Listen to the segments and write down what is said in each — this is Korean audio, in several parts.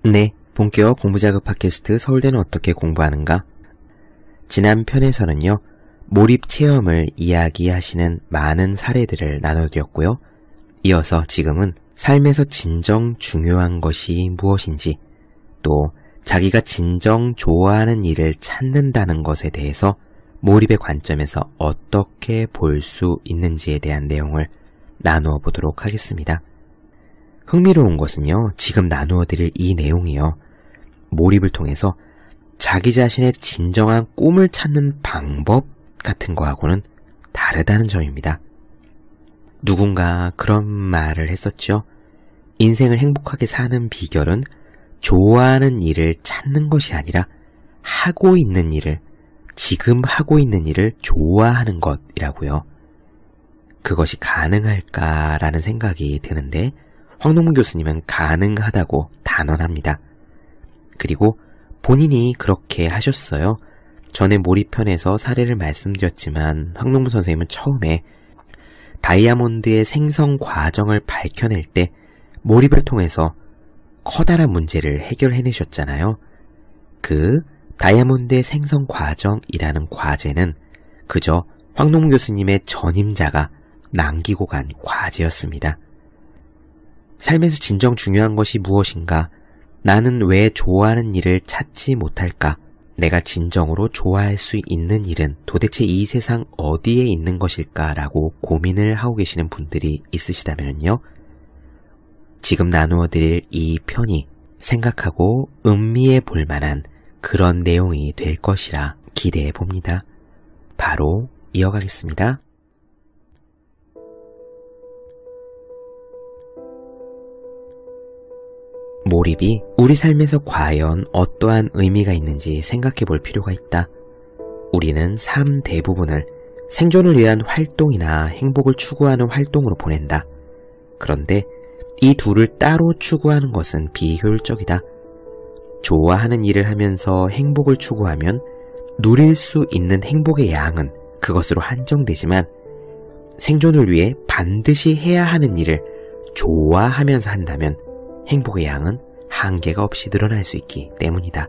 네, 본격 공부자극 팟캐스트 서울대는 어떻게 공부하는가? 지난 편에서는요, 몰입 체험을 이야기하시는 많은 사례들을 나눠드렸고요. 이어서 지금은 삶에서 진정 중요한 것이 무엇인지, 또 자기가 진정 좋아하는 일을 찾는다는 것에 대해서 몰입의 관점에서 어떻게 볼 수 있는지에 대한 내용을 나누어 보도록 하겠습니다. 흥미로운 것은요, 지금 나누어 드릴 이 내용이요, 몰입을 통해서 자기 자신의 진정한 꿈을 찾는 방법 같은 거하고는 다르다는 점입니다. 누군가 그런 말을 했었죠. 인생을 행복하게 사는 비결은 좋아하는 일을 찾는 것이 아니라 하고 있는 일을, 지금 하고 있는 일을 좋아하는 것이라고요. 그것이 가능할까라는 생각이 드는데 황동문 교수님은 가능하다고 단언합니다. 그리고 본인이 그렇게 하셨어요. 전에 몰입편에서 사례를 말씀드렸지만 황동문 선생님은 처음에 다이아몬드의 생성 과정을 밝혀낼 때 몰입을 통해서 커다란 문제를 해결해내셨잖아요. 그 다이아몬드의 생성 과정이라는 과제는 그저 황동문 교수님의 전임자가 남기고 간 과제였습니다. 삶에서 진정 중요한 것이 무엇인가? 나는 왜 좋아하는 일을 찾지 못할까? 내가 진정으로 좋아할 수 있는 일은 도대체 이 세상 어디에 있는 것일까? 라고 고민을 하고 계시는 분들이 있으시다면요. 지금 나누어 드릴 이 편이 생각하고 음미해 볼 만한 그런 내용이 될 것이라 기대해 봅니다. 바로 이어가겠습니다. 몰입이 우리 삶에서 과연 어떠한 의미가 있는지 생각해 볼 필요가 있다. 우리는 삶 대부분을 생존을 위한 활동이나 행복을 추구하는 활동으로 보낸다. 그런데 이 둘을 따로 추구하는 것은 비효율적이다. 좋아하는 일을 하면서 행복을 추구하면 누릴 수 있는 행복의 양은 그것으로 한정되지만 생존을 위해 반드시 해야 하는 일을 좋아하면서 한다면 행복의 양은 한계가 없이 늘어날 수 있기 때문이다.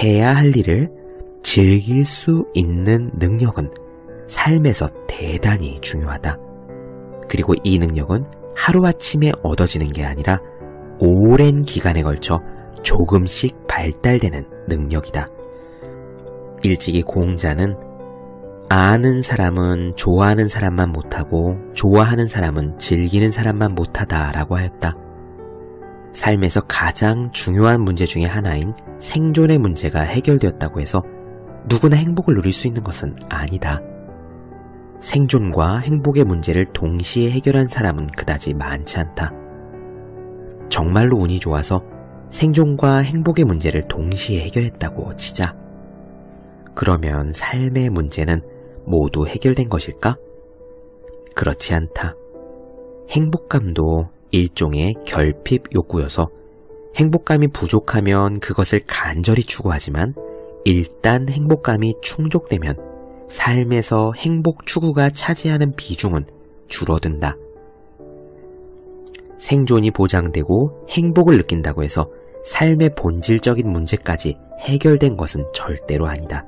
해야 할 일을 즐길 수 있는 능력은 삶에서 대단히 중요하다. 그리고 이 능력은 하루아침에 얻어지는 게 아니라 오랜 기간에 걸쳐 조금씩 발달되는 능력이다. 일찍이 공자는 아는 사람은 좋아하는 사람만 못하고 좋아하는 사람은 즐기는 사람만 못하다 라고 하였다. 삶에서 가장 중요한 문제 중에 하나인 생존의 문제가 해결되었다고 해서 누구나 행복을 누릴 수 있는 것은 아니다. 생존과 행복의 문제를 동시에 해결한 사람은 그다지 많지 않다. 정말로 운이 좋아서 생존과 행복의 문제를 동시에 해결했다고 치자. 그러면 삶의 문제는 모두 해결된 것일까? 그렇지 않다. 행복감도 일종의 결핍 욕구여서 행복감이 부족하면 그것을 간절히 추구하지만 일단 행복감이 충족되면 삶에서 행복 추구가 차지하는 비중은 줄어든다. 생존이 보장되고 행복을 느낀다고 해서 삶의 본질적인 문제까지 해결된 것은 절대로 아니다.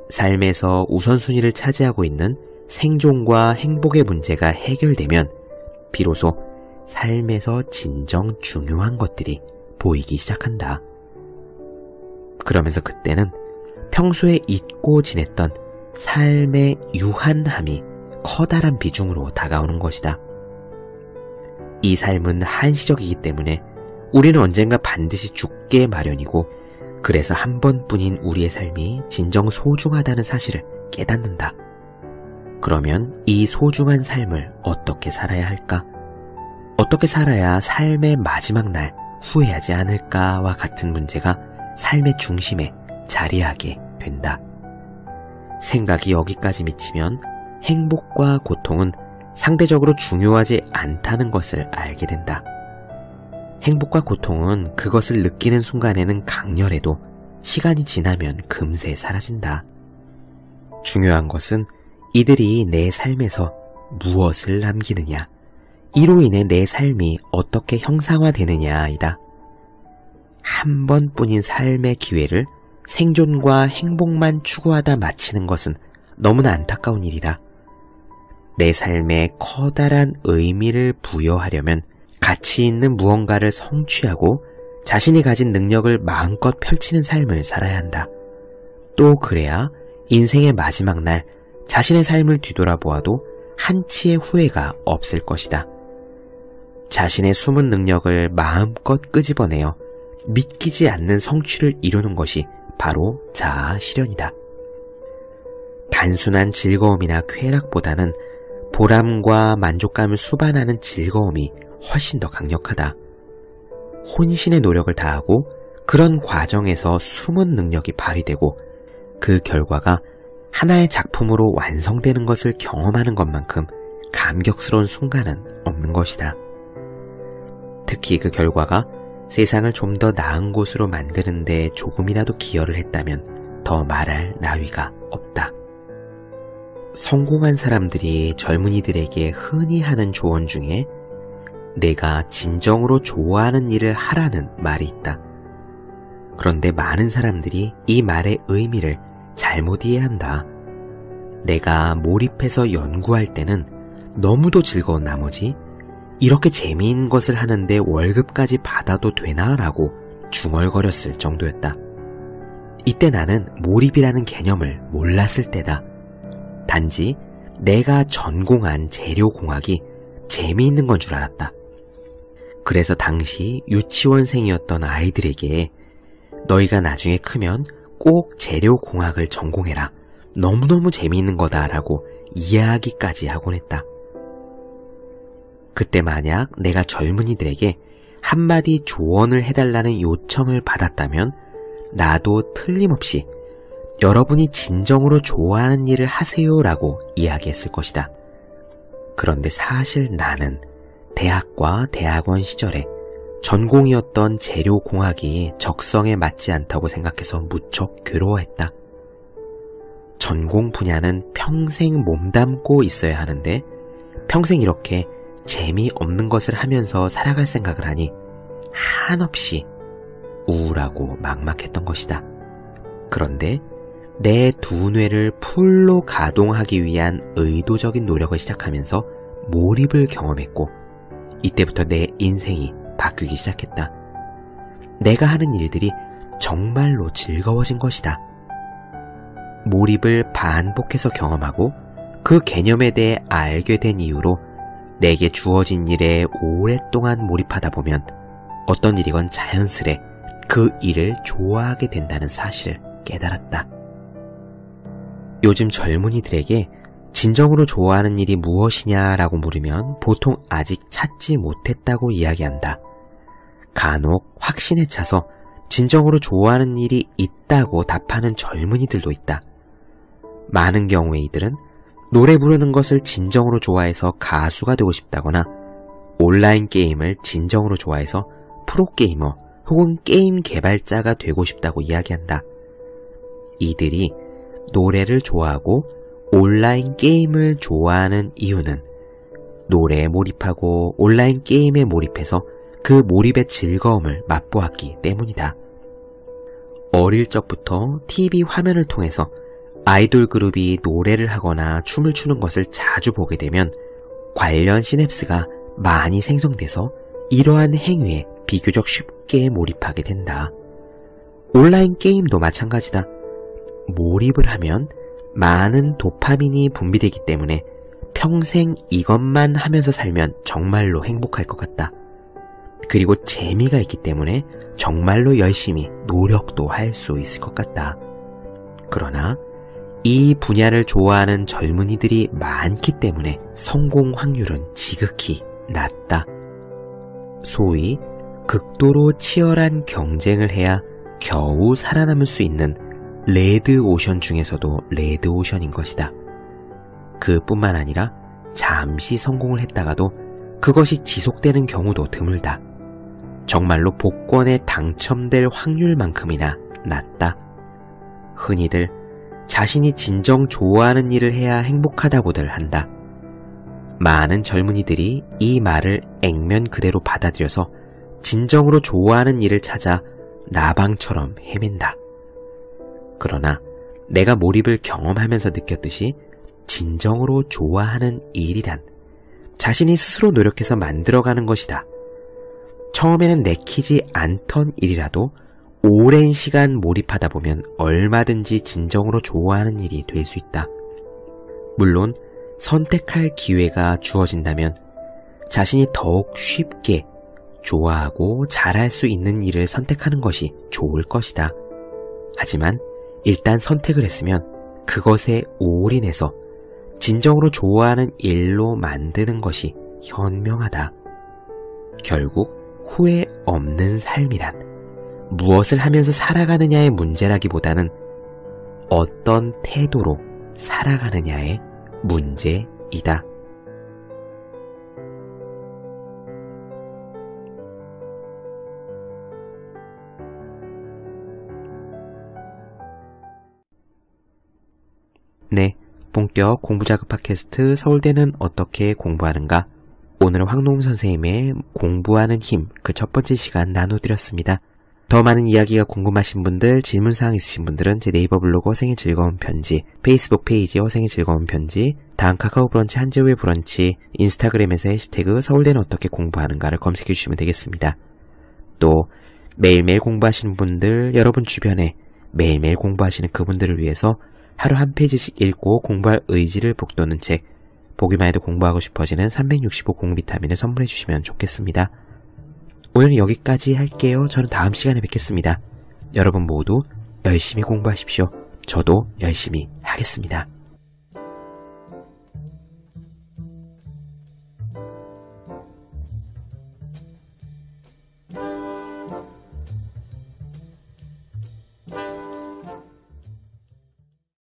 삶에서 우선순위를 차지하고 있는 생존과 행복의 문제가 해결되면 비로소 삶에서 진정 중요한 것들이 보이기 시작한다. 그러면서 그때는 평소에 잊고 지냈던 삶의 유한함이 커다란 비중으로 다가오는 것이다. 이 삶은 한시적이기 때문에 우리는 언젠가 반드시 죽게 마련이고 그래서 한 번뿐인 우리의 삶이 진정 소중하다는 사실을 깨닫는다. 그러면 이 소중한 삶을 어떻게 살아야 할까? 어떻게 살아야 삶의 마지막 날 후회하지 않을까와 같은 문제가 삶의 중심에 자리하게 된다. 생각이 여기까지 미치면 행복과 고통은 상대적으로 중요하지 않다는 것을 알게 된다. 행복과 고통은 그것을 느끼는 순간에는 강렬해도 시간이 지나면 금세 사라진다. 중요한 것은 이들이 내 삶에서 무엇을 남기느냐, 이로 인해 내 삶이 어떻게 형상화되느냐이다. 한 번뿐인 삶의 기회를 생존과 행복만 추구하다 마치는 것은 너무나 안타까운 일이다. 내 삶에 커다란 의미를 부여하려면 가치 있는 무언가를 성취하고 자신이 가진 능력을 마음껏 펼치는 삶을 살아야 한다. 또 그래야 인생의 마지막 날 자신의 삶을 뒤돌아보아도 한치의 후회가 없을 것이다. 자신의 숨은 능력을 마음껏 끄집어내어 믿기지 않는 성취를 이루는 것이 바로 자아 실현이다. 단순한 즐거움이나 쾌락보다는 보람과 만족감을 수반하는 즐거움이 훨씬 더 강력하다. 혼신의 노력을 다하고 그런 과정에서 숨은 능력이 발휘되고 그 결과가 하나의 작품으로 완성되는 것을 경험하는 것만큼 감격스러운 순간은 없는 것이다. 특히 그 결과가 세상을 좀 더 나은 곳으로 만드는 데 조금이라도 기여를 했다면 더 말할 나위가 없다. 성공한 사람들이 젊은이들에게 흔히 하는 조언 중에 내가 진정으로 좋아하는 일을 하라는 말이 있다. 그런데 많은 사람들이 이 말의 의미를 잘못 이해한다. 내가 몰입해서 연구할 때는 너무도 즐거운 나머지 이렇게 재미있는 것을 하는데 월급까지 받아도 되나? 라고 중얼거렸을 정도였다. 이때 나는 몰입이라는 개념을 몰랐을 때다. 단지 내가 전공한 재료공학이 재미있는 건 줄 알았다. 그래서 당시 유치원생이었던 아이들에게 너희가 나중에 크면 꼭 재료공학을 전공해라. 너무너무 재미있는 거다 라고 이야기까지 하곤 했다. 그때 만약 내가 젊은이들에게 한마디 조언을 해달라는 요청을 받았다면 나도 틀림없이 여러분이 진정으로 좋아하는 일을 하세요 라고 이야기했을 것이다. 그런데 사실 나는 대학과 대학원 시절에 전공이었던 재료공학이 적성에 맞지 않다고 생각해서 무척 괴로워했다. 전공 분야는 평생 몸담고 있어야 하는데 평생 이렇게 재미없는 것을 하면서 살아갈 생각을 하니 한없이 우울하고 막막했던 것이다. 그런데 내 두뇌를 풀로 가동하기 위한 의도적인 노력을 시작하면서 몰입을 경험했고 이때부터 내 인생이 바뀌기 시작했다. 내가 하는 일들이 정말로 즐거워진 것이다. 몰입을 반복해서 경험하고 그 개념에 대해 알게 된 이후로 내게 주어진 일에 오랫동안 몰입하다 보면 어떤 일이건 자연스레 그 일을 좋아하게 된다는 사실을 깨달았다. 요즘 젊은이들에게 진정으로 좋아하는 일이 무엇이냐라고 물으면 보통 아직 찾지 못했다고 이야기한다. 간혹 확신에 차서 진정으로 좋아하는 일이 있다고 답하는 젊은이들도 있다. 많은 경우에 이들은 노래 부르는 것을 진정으로 좋아해서 가수가 되고 싶다거나 온라인 게임을 진정으로 좋아해서 프로게이머 혹은 게임 개발자가 되고 싶다고 이야기한다. 이들이 노래를 좋아하고 온라인 게임을 좋아하는 이유는 노래에 몰입하고 온라인 게임에 몰입해서 그 몰입의 즐거움을 맛보았기 때문이다. 어릴 적부터 TV 화면을 통해서 아이돌 그룹이 노래를 하거나 춤을 추는 것을 자주 보게 되면 관련 시냅스가 많이 생성돼서 이러한 행위에 비교적 쉽게 몰입하게 된다. 온라인 게임도 마찬가지다. 몰입을 하면 많은 도파민이 분비되기 때문에 평생 이것만 하면서 살면 정말로 행복할 것 같다. 그리고 재미가 있기 때문에 정말로 열심히 노력도 할 수 있을 것 같다. 그러나 이 분야를 좋아하는 젊은이들이 많기 때문에 성공 확률은 지극히 낮다. 소위 극도로 치열한 경쟁을 해야 겨우 살아남을 수 있는 레드오션 중에서도 레드오션인 것이다. 그뿐만 아니라 잠시 성공을 했다가도 그것이 지속되는 경우도 드물다. 정말로 복권에 당첨될 확률만큼이나 낮다. 흔히들 자신이 진정 좋아하는 일을 해야 행복하다고들 한다. 많은 젊은이들이 이 말을 액면 그대로 받아들여서 진정으로 좋아하는 일을 찾아 나방처럼 헤맨다. 그러나 내가 몰입을 경험하면서 느꼈듯이 진정으로 좋아하는 일이란 자신이 스스로 노력해서 만들어가는 것이다. 처음에는 내키지 않던 일이라도 오랜 시간 몰입하다 보면 얼마든지 진정으로 좋아하는 일이 될 수 있다. 물론 선택할 기회가 주어진다면 자신이 더욱 쉽게 좋아하고 잘할 수 있는 일을 선택하는 것이 좋을 것이다. 하지만 일단 선택을 했으면 그것에 올인해서 진정으로 좋아하는 일로 만드는 것이 현명하다. 결국 후회 없는 삶이란 무엇을 하면서 살아가느냐의 문제라기보다는 어떤 태도로 살아가느냐의 문제이다. 네, 본격 공부자극 팟캐스트 서울대는 어떻게 공부하는가? 오늘은 황농 선생님의 공부하는 힘 그 첫 번째 시간 나눠드렸습니다. 더 많은 이야기가 궁금하신 분들, 질문사항 있으신 분들은 제 네이버 블로그 허생의 즐거운 편지, 페이스북 페이지 허생의 즐거운 편지, 다음 카카오 브런치 한재우의 브런치, 인스타그램에서 해시태그 서울대는 어떻게 공부하는가를 검색해 주시면 되겠습니다. 또 매일매일 공부하시는 분들, 여러분 주변에 매일매일 공부하시는 그분들을 위해서 하루 한 페이지씩 읽고 공부할 의지를 북돋는 책, 보기만 해도 공부하고 싶어지는 365 공비타민을 선물해 주시면 좋겠습니다. 오늘은 여기까지 할게요. 저는 다음 시간에 뵙겠습니다. 여러분 모두 열심히 공부하십시오. 저도 열심히 하겠습니다.